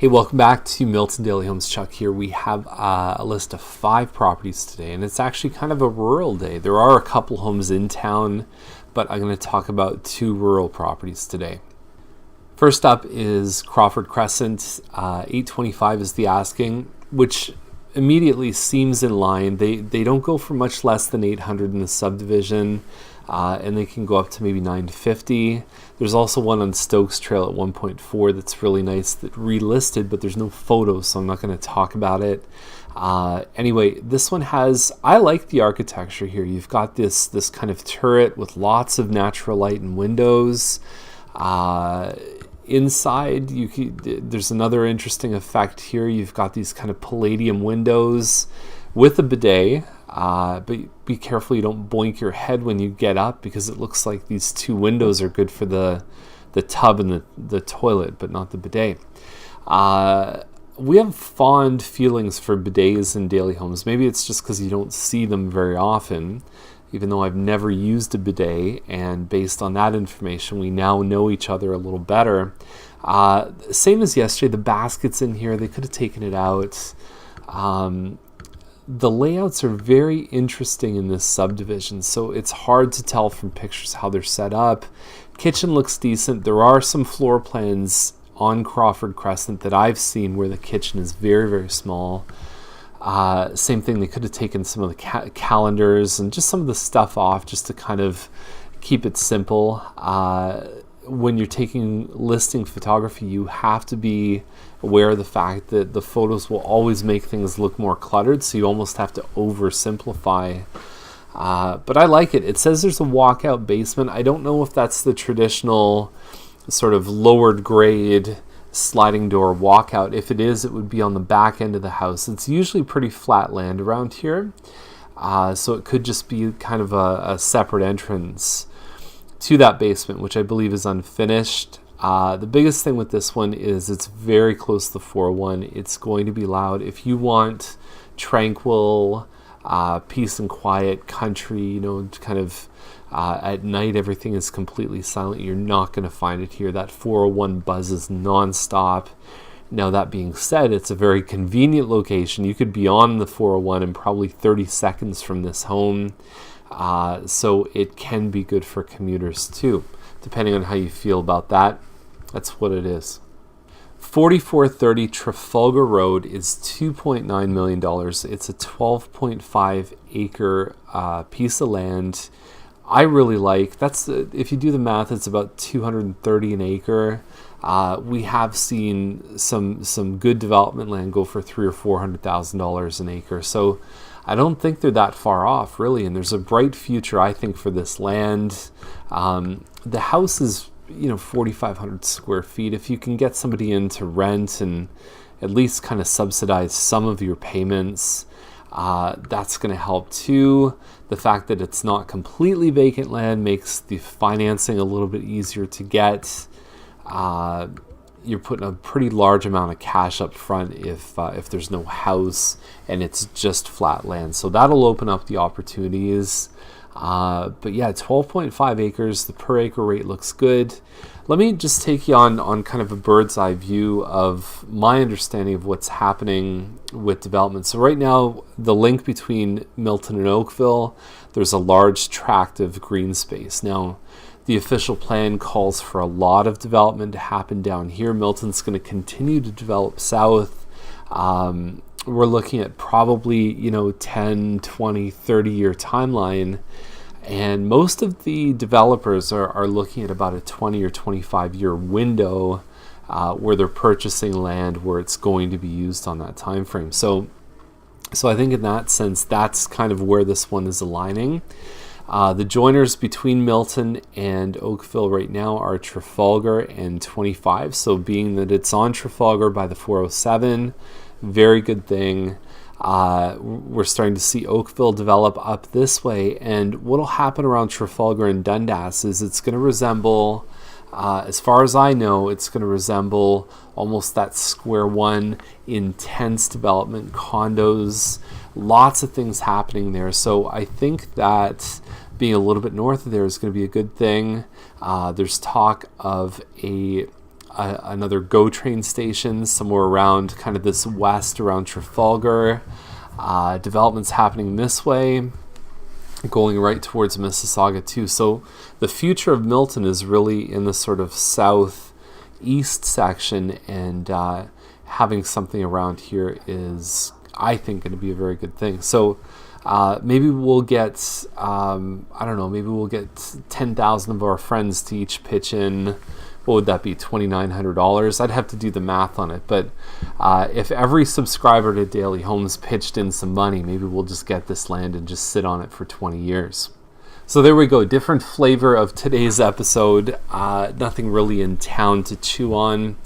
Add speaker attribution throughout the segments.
Speaker 1: Hey, welcome back to Milton Daily Homes. Chuck here. We have a list of 5 properties today, and it's actually kind of a rural day. There are a couple homes in town, but I'm going to talk about 2 rural properties today. First up is Crawford Crescent. $825 is the asking, which immediately seems in line. They don't go for much less than $800 in the subdivision. And they can go up to maybe $950. There's also one on Stokes Trail at 1.4 that's really nice, that relisted, but there's no photos, so I'm not going to talk about it. Anyway, this one I like the architecture here. You've got this kind of turret with lots of natural light and windows. Inside, there's another interesting effect here. You've got these kind of palladium windows with a bidet. But be careful you don't boink your head when you get up, because it looks like these 2 windows are good for the tub and the toilet, but not the bidet. We have fond feelings for bidets in daily homes. Maybe it's just because you don't see them very often, even though I've never used a bidet, and based on that information, we now know each other a little better. Same as yesterday, the basket's in here. They could have taken it out. The layouts are very interesting in this subdivision, so it's hard to tell from pictures how they're set up. Kitchen looks decent. There are some floor plans on Crawford Crescent that I've seen where the kitchen is very, very small. Same thing, they could have taken some of the calendars and just some of the stuff off just to kind of keep it simple. When you're taking listing photography, you have to be aware of the fact that the photos will always make things look more cluttered, so you almost have to oversimplify. But I like it. It says there's a walkout basement. I don't know if that's the traditional sort of lowered grade sliding door walkout. If it is, it would be on the back end of the house. It's usually pretty flat land around here, so it could just be kind of a separate entrance to that basement, which I believe is unfinished. The biggest thing with this one is it's very close to the 401. It's going to be loud. If you want tranquil, peace and quiet country, kind of at night everything is completely silent, you're not going to find it here. That 401 buzzes nonstop. Now, that being said, it's a very convenient location. You could be on the 401 in probably 30 seconds from this home. So it can be good for commuters too, depending on how you feel about that. That's what it is. 4430 Trafalgar Road is $2.9 million. It's a 12.5 acre piece of land. I really like if you do the math, it's about $230 an acre. We have seen some good development land go for $300,000 or $400,000 an acre. So I don't think they're that far off, really, and there's a bright future, I think, for this land. The house is, 4,500 square feet. If you can get somebody in to rent and at least kind of subsidize some of your payments, that's going to help too. The fact that it's not completely vacant land makes the financing a little bit easier to get. You're putting a pretty large amount of cash up front if there's no house and it's just flat land. So that'll open up the opportunities. But yeah, 12.5 acres, the per acre rate looks good. Let me just take you on kind of a bird's eye view of my understanding of what's happening with development. So right now, the link between Milton and Oakville, there's a large tract of green space. Now, the official plan calls for a lot of development to happen down here. Milton's going to continue to develop south. We're looking at probably, 10, 20, 30-year timeline. And most of the developers are looking at about a 20 or 25-year window where they're purchasing land where it's going to be used on that time frame. So I think in that sense, that's kind of where this one is aligning. The joiners between Milton and Oakville right now are Trafalgar and 25. So being that it's on Trafalgar by the 407, very good thing. We're starting to see Oakville develop up this way, and what'll happen around Trafalgar and Dundas is it's going to resemble, as far as I know, it's going to resemble almost that square one, intense development, condos, lots of things happening there. So I think that being a little bit north of there is going to be a good thing. There's talk of a another GO train station somewhere around kind of this west around Trafalgar. Developments happening this way, going right towards Mississauga too. So the future of Milton is really in the sort of southeast section, and having something around here is, I think, going to be a very good thing. So maybe we'll get, I don't know, maybe we'll get 10,000 of our friends to each pitch in. What would that be, $2,900? I'd have to do the math on it. But if every subscriber to Daily Homes pitched in some money, maybe we'll just get this land and just sit on it for 20 years. So there we go, different flavor of today's episode. Nothing really in town to chew on.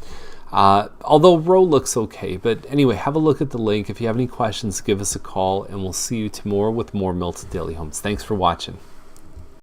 Speaker 1: Although Row looks okay. But anyway, have a look at the link. If you have any questions, give us a call, and we'll see you tomorrow with more Milton Daily Homes. Thanks for watching.